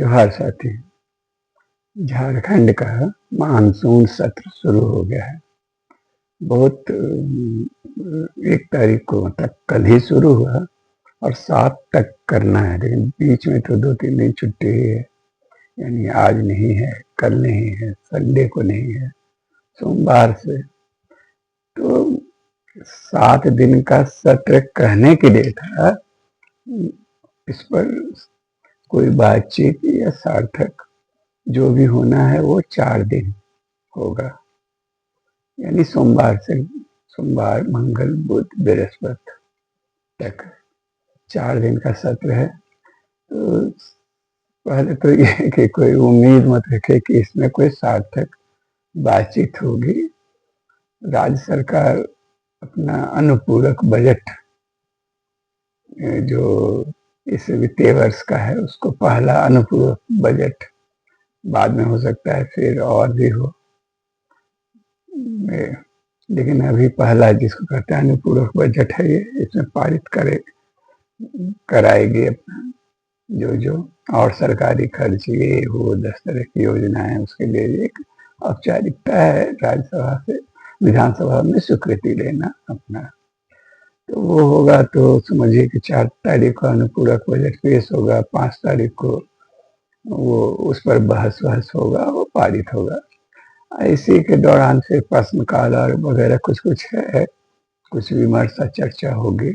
जोहार साथी। झारखंड का मानसून सत्र शुरू हो गया है। बहुत 1 तारीख को तक कल ही शुरू हुआ और 7 तक करना है, लेकिन बीच में तो 2-3 दिन छुट्टी है। यानी आज नहीं है, कल नहीं है, संडे को नहीं है, सोमवार से। तो 7 दिन का सत्र कहने के लिए था, इस पर कोई बातचीत या सार्थक जो भी होना है वो 4 दिन होगा। यानी सोमवार, मंगल, बुध, बृहस्पति तक 4 दिन का सत्र है। तो पहले तो ये कि कोई उम्मीद मत रखे कि इसमें कोई सार्थक बातचीत होगी। राज्य सरकार अपना अनुपूरक बजट जो इस वित्तीय वर्ष का है, उसको पहला अनुपूरक बजट, बाद में हो सकता है फिर और भी हो, लेकिन अभी पहला जिसको कहते हैं अनुपूरक बजट है, ये इसमें पारित कराएगी अपना जो और सरकारी खर्च ये वो 10 तरह की योजनाएं, उसके लिए एक औपचारिकता है राज्यसभा से विधानसभा में स्वीकृति लेना अपना। तो वो होगा तो समझिए कि 4 तारीख को अनुपूरक बजट पेश होगा, 5 तारीख को वो उस पर बहस होगा, वो पारित होगा। इसी के दौरान फिर प्रश्नकाल और वगैरह कुछ है, कुछ विमर्श चर्चा होगी।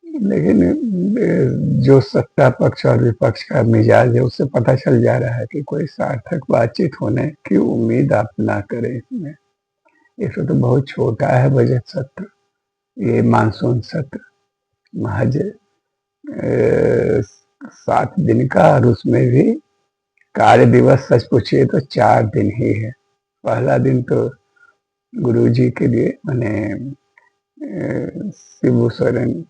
लेकिन जो सत्ता पक्ष और विपक्ष का मिजाज है, उससे पता चल जा रहा है कि कोई सार्थक बातचीत होने की उम्मीद आप ना करें। इसमें इसमें तो बहुत छोटा है बजट सत्र, ये मानसून सत्र महज 7 दिन का, और उसमें भी कार्य दिवस सच पूछिए तो 4 दिन ही है। पहला दिन तो गुरुजी के लिए, माने शिबू सोरेन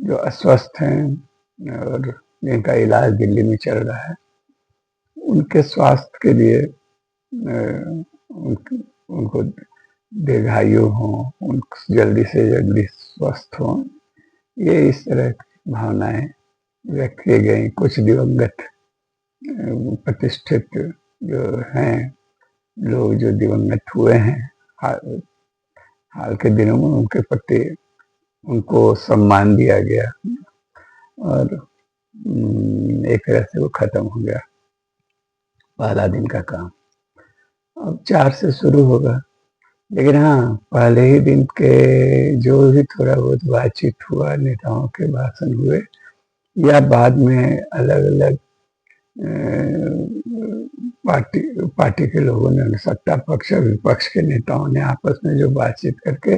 जो अस्वस्थ हैं और जिनका इलाज दिल्ली में चल रहा है, उनके स्वास्थ्य के लिए उनको दीर्घायु हो, उनको जल्दी से जल्दी स्वस्थ हो, ये इस तरह की भावनाएं व्यक्त की गई। कुछ दिवंगत प्रतिष्ठित जो हैं लोग, जो दिवंगत हुए हैं हाल के दिनों में, उनके प्रति उनको सम्मान दिया गया और एक तरह से वो खत्म हो गया पहला दिन का काम। अब 4 से शुरू होगा, लेकिन हाँ, पहले ही दिन के जो भी थोड़ा बहुत बातचीत हुआ, नेताओं के भाषण हुए या बाद में अलग अलग पार्टी के लोगों ने, सत्ता पक्ष और विपक्ष के नेताओं ने आपस में जो बातचीत करके,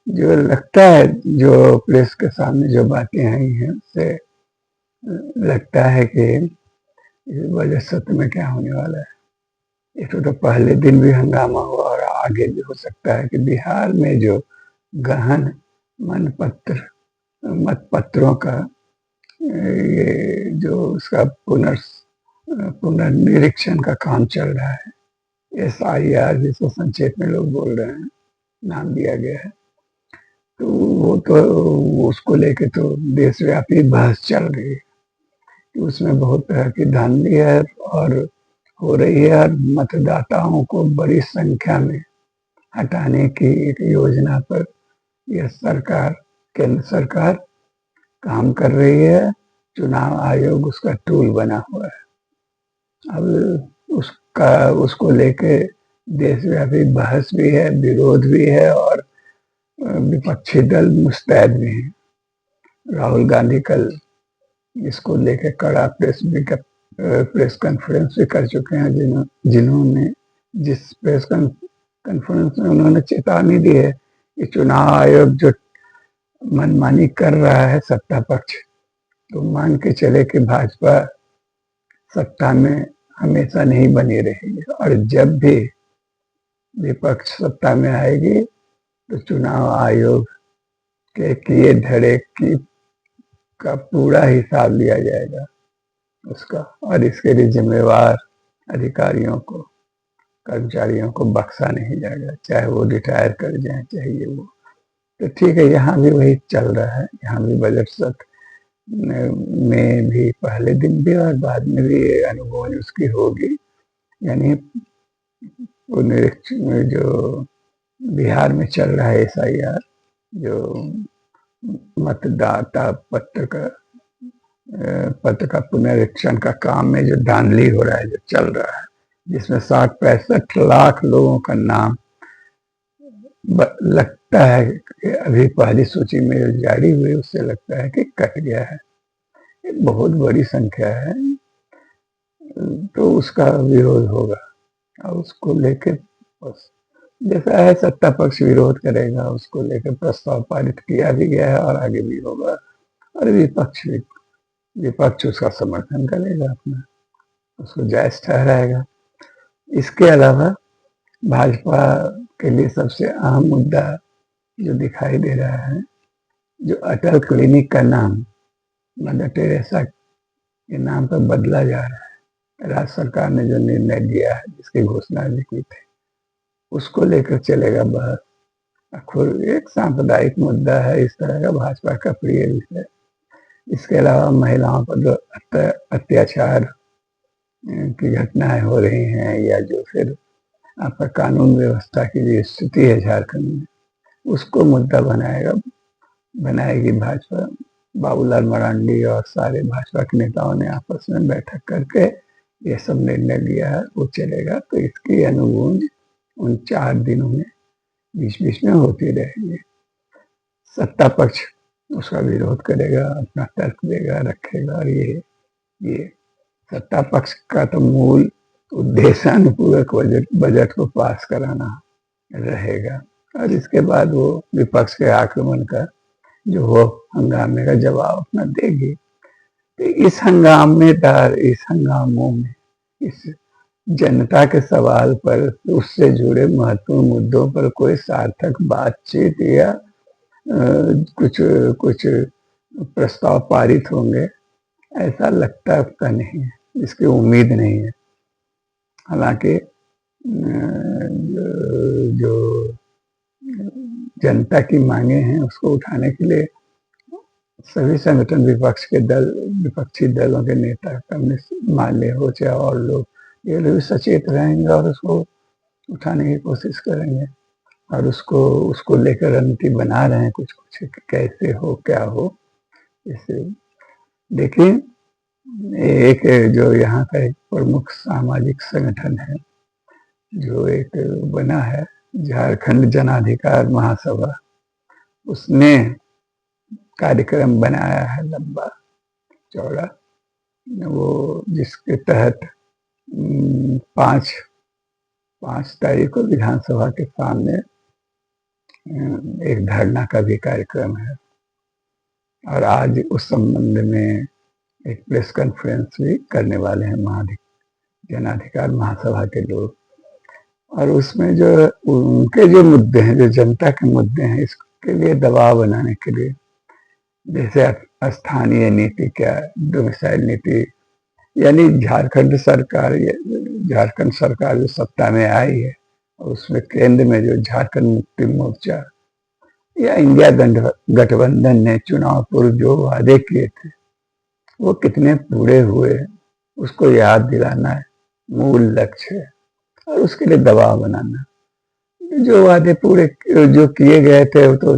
जो लगता है, जो प्रेस के सामने जो बातें आई हैं, उससे लगता है कि बजट सत्र में क्या होने वाला है। इसको तो पहले दिन भी हंगामा हुआ और आगे भी हो सकता है कि बिहार में जो गहन मतपत्रों का ये जो उसका पुनर्निरीक्षण का काम चल रहा है, SIR जिसको संक्षेप में लोग बोल रहे हैं, नाम दिया गया है, तो वो तो उसको लेके तो देशव्यापी बहस चल रही है। उसमें बहुत तरह की धांधली है और हो रही है, और मतदाताओं को बड़ी संख्या में हटाने की एक योजना पर यह सरकार, केंद्र सरकार काम कर रही है। चुनाव आयोग उसका टूल बना हुआ है। अब उसको लेके देशव्यापी बहस भी है, विरोध भी है, और विपक्षी दल मुस्तैद भी हैं। राहुल गांधी कल इसको लेके कड़ा प्रेस कॉन्फ्रेंस भी कर चुके हैं, जिन्होंने जिस प्रेस कॉन्फ्रेंस में उन्होंने चेतावनी दी है कि चुनाव आयोग जो मनमानी कर रहा है सत्ता पक्ष, तो मान के चले कि भाजपा सत्ता में हमेशा नहीं बनी रहेगी, और जब भी विपक्ष सत्ता में आएगी तो चुनाव आयोग के किए धड़े का पूरा हिसाब लिया जाएगा उसका, और इसके लिए जिम्मेवार अधिकारियों को, कर्मचारियों को बख्शा नहीं जाएगा, चाहे वो रिटायर कर जाए, चाहे वो। तो ठीक है, यहाँ भी वही चल रहा है, यहाँ भी बजट सत्र में भी पहले दिन भी और बाद में भी ये अनुभव उसकी होगी। यानी पुनरीक्षण जो बिहार में चल रहा है SIR, जो मतदाता पत्र का पुनरीक्षण का काम में जो धांधली हो रहा है, जो चल रहा है, जिसमें 60-65 लाख लोगों का नाम लगता है कि अभी पहली सूची में जो जारी हुई उससे लगता है कि कट गया है। एक बहुत बड़ी संख्या है, तो उसका विरोध होगा और उसको लेकर जैसा है सत्ता पक्ष विरोध करेगा, उसको लेकर प्रस्ताव पारित किया भी गया है और आगे भी होगा, और विपक्ष उसका समर्थन करेगा, अपना उसको जायज ठहराएगा। इसके अलावा भाजपा के लिए सबसे अहम मुद्दा जो दिखाई दे रहा है, जो अटल क्लिनिक का नाम मदर टेरेसा के नाम पर बदला जा रहा है, राज्य सरकार ने जो निर्णय लिया है, जिसकी घोषणा भी की थी, उसको लेकर चलेगा बहस। एक सांप्रदायिक मुद्दा है, इस तरह का भाजपा का प्रिय विषय। इसके अलावा महिलाओं पर जो अत्याचार की घटनाएं हो रही हैं, या जो फिर आपका कानून व्यवस्था की जो स्थिति है झारखंड में, उसको मुद्दा बनाएगी भाजपा। बाबूलाल मरांडी और सारे भाजपा के नेताओं ने आपस में बैठक करके ये सब निर्णय लिया है, वो चलेगा। तो इसकी अनुगूंज उन 4 दिनों में बीच बीच में होती रहेगी। सत्ता पक्ष उसका विरोध करेगा, अपना तर्क देगा, रखेगा, और ये सत्ता पक्ष का तो मूल उद्देश्य अनुपूरक बजट को पास कराना रहेगा, और इसके बाद वो विपक्ष के आक्रमण का जो हो हंगामे का जवाब अपना देगी। तो इस हंगामों में इस जनता के सवाल पर, उससे जुड़े महत्वपूर्ण मुद्दों पर कोई सार्थक बातचीत या कुछ प्रस्ताव पारित होंगे, ऐसा लगता का नहीं है, इसकी उम्मीद नहीं है। हालांकि जो जनता की मांगे हैं उसको उठाने के लिए सभी संगठन, विपक्षी दलों के नेता, कम्युनिस्ट मान ले हो चाहे और लोग, ये लोग सचेत रहेंगे और उसको उठाने की कोशिश करेंगे, और उसको लेकर रणनीति बना रहे हैं कुछ कैसे हो, क्या हो। इसे देखिए, एक जो यहाँ का एक प्रमुख सामाजिक संगठन है, जो एक बना है झारखंड जनाधिकार महासभा, उसने कार्यक्रम बनाया है लंबा चौड़ा, वो जिसके तहत 5 तारीख को विधानसभा के सामने एक धरना का भी कार्यक्रम है, और आज उस संबंध में एक प्रेस कॉन्फ्रेंस भी करने वाले हैं जनाधिकार महासभा के लोग। और उसमें जो उनके जो मुद्दे हैं, जो जनता के मुद्दे हैं, इसके लिए दबाव बनाने के लिए, जैसे स्थानीय नीति, क्या डोमिसाइल नीति, यानी झारखंड सरकार जो सत्ता में आई है, और उसमें केंद्र में जो झारखंड मुक्ति मोर्चा या इंडिया गठबंधन ने चुनाव पूर्व जो वादे किए थे, वो कितने पूरे हुए, उसको याद दिलाना है मूल लक्ष्य है, और उसके लिए दबाव बनाना। जो वादे पूरे जो किए गए थे, वो तो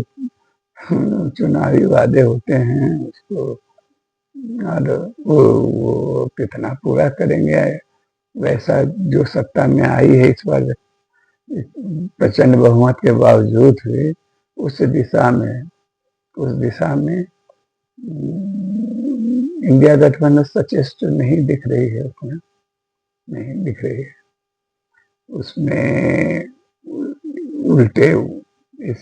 चुनावी वादे होते हैं, उसको और वो कितना पूरा करेंगे। वैसा जो सत्ता में आई है इस बार प्रचंड बहुमत के बावजूद भी, उस दिशा में इंडिया गठबंधन सचेष्ट नहीं दिख रही है, उसमें नहीं दिख रही है। उसमें उल्टे इस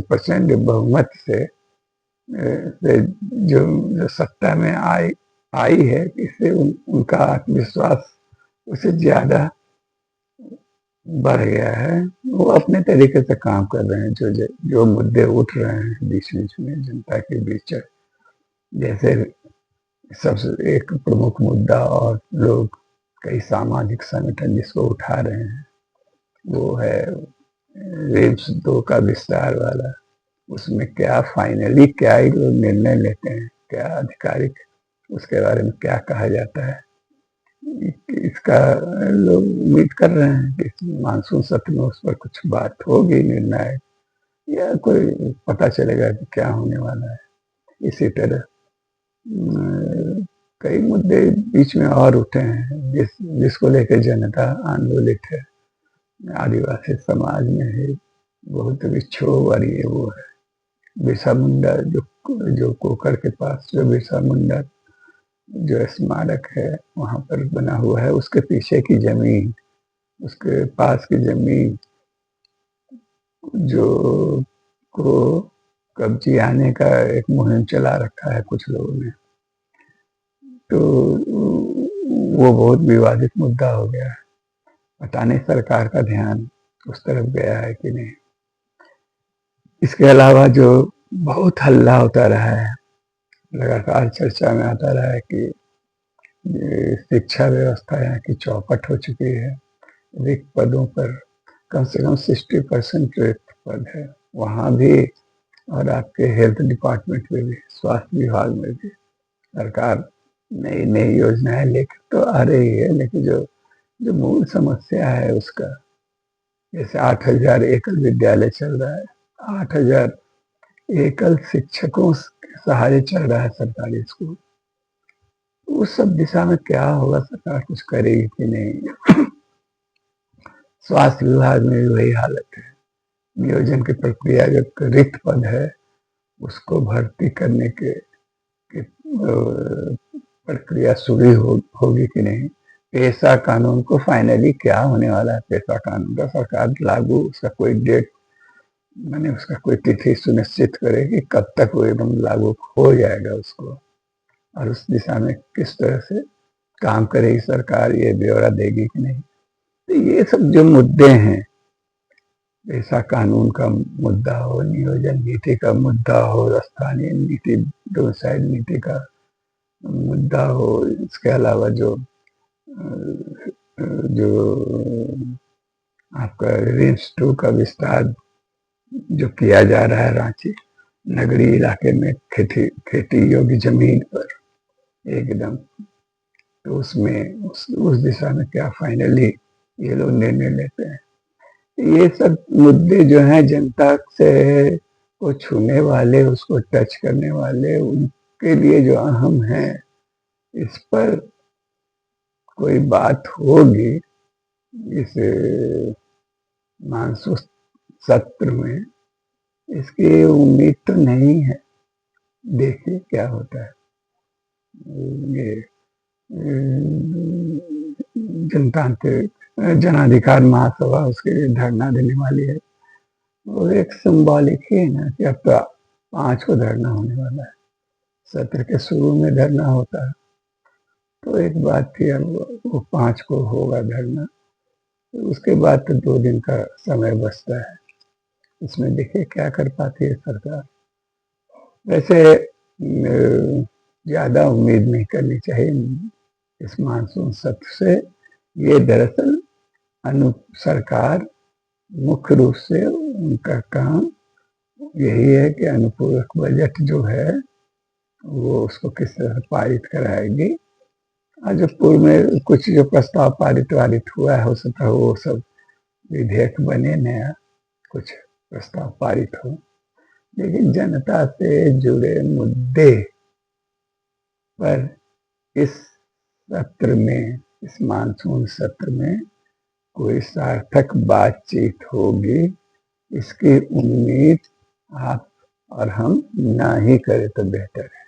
प्रचंड बहुमत से जो सत्ता में आई है, इससे उनका आत्मविश्वास उससे ज्यादा बढ़ गया है। वो अपने तरीके से काम कर रहे हैं, जो मुद्दे उठ रहे हैं बीच बीच में जनता के बीच, जैसे सबसे एक प्रमुख मुद्दा, और लोग कई सामाजिक संगठन जिसको उठा रहे हैं, वो है रिम्स 2 का विस्तार वाला। उसमें क्या फाइनली क्या ही लोग निर्णय लेते हैं, क्या आधिकारिक उसके बारे में क्या कहा जाता है, इसका लोग उम्मीद कर रहे हैं कि मानसून सत्र में उस पर कुछ बात होगी निर्णायक, या कोई पता चलेगा कि क्या होने वाला है। इसी तरह कई मुद्दे बीच में और उठे हैं जिसको लेकर जनता आंदोलित है। आदिवासी समाज में है बहुत विक्षोभ और ये वो है। बिरसा मुंडा जो कोकर के पास जो बिरसा मुंडा जो स्मारक है वहां पर बना हुआ है, उसके पीछे की जमीन, उसके पास की जमीन जो को कब्जे आने का एक मुहिम चला रखा है कुछ लोगों ने, तो वो बहुत विवादित मुद्दा हो गया है। पता नहीं सरकार का ध्यान उस तरफ गया है कि नहीं। इसके अलावा जो बहुत हल्ला होता रहा है, लगातार चर्चा में आता रहा है कि शिक्षा व्यवस्था यहाँ की चौपट हो चुकी है। रिक्त पदों पर कम से कम 60% रिक्त पद है वहाँ भी, और आपके हेल्थ डिपार्टमेंट में भी, स्वास्थ्य विभाग में भी सरकार नई नई योजनाएं लेकर तो आ रही है, लेकिन जो जो मूल समस्या है उसका, जैसे 8,000 एकल विद्यालय चल रहा है, 8,000 एकल शिक्षकों के सहारे चल रहा है सरकारी स्कूल, उस सब दिशा में क्या होगा, सरकार कुछ करेगी कि नहीं। स्वास्थ्य विभाग में भी वही हालत है। नियोजन की प्रक्रिया जो रिक्त पद है उसको भर्ती करने के प्रक्रिया शुरू होगी कि नहीं। पेशा कानून को फाइनली क्या होने वाला है, पेशा कानून का सरकार लागू, उसका कोई डेट मैंने उसका कोई तिथि सुनिश्चित करे कि कब तक वो एकदम लागू हो जाएगा उसको, और उस दिशा में किस तरह से काम करेगी सरकार, ये ब्यौरा देगी कि नहीं। तो ये सब जो मुद्दे हैं, ऐसा कानून का मुद्दा हो, नियोजन नीति का मुद्दा हो, स्थानीय नीति डोमिसाइल नीति का मुद्दा हो, इसके अलावा जो आपका रेंज 2 का विस्तार जो किया जा रहा है रांची नगरी इलाके में खेती योग्य जमीन पर एकदम, तो उसमें उस दिशा में क्या फाइनली ये लोग निर्णय लेते हैं। ये सब मुद्दे जो हैं जनता से को छूने वाले, उसको टच करने वाले, उनके लिए जो अहम है, इस पर कोई बात होगी इस मानसून सत्र में, इसकी उम्मीद तो नहीं है। देखिए क्या होता है। ये जनतांत्रिक जनाधिकार महासभा उसके लिए धरना देने वाली है, वो एक सिंबॉलिक ही है ना कि अब तो 5 को धरना होने वाला है। सत्र के शुरू में धरना होता है तो एक बात थी, अब वो 5 को होगा धरना, तो उसके बाद तो 2 दिन का समय बचता है। इसमें देखिए क्या कर पाती है सरकार। वैसे ज्यादा उम्मीद नहीं करनी चाहिए इस मानसून सत्र से। ये दरअसल सरकार मुख्य रूप से उनका काम यही है कि अनुपूरक बजट जो है वो उसको किस तरह पारित कराएगी, और जो पूर्व में कुछ जो प्रस्ताव पारित हुआ है, हो सकता है वो सब विधेयक बने, नया कुछ प्रस्ताव पारित हो, लेकिन जनता से जुड़े मुद्दे पर इस सत्र में, इस मानसून सत्र में कोई सार्थक बातचीत होगी, इसकी उम्मीद आप और हम ना ही करें तो बेहतर है।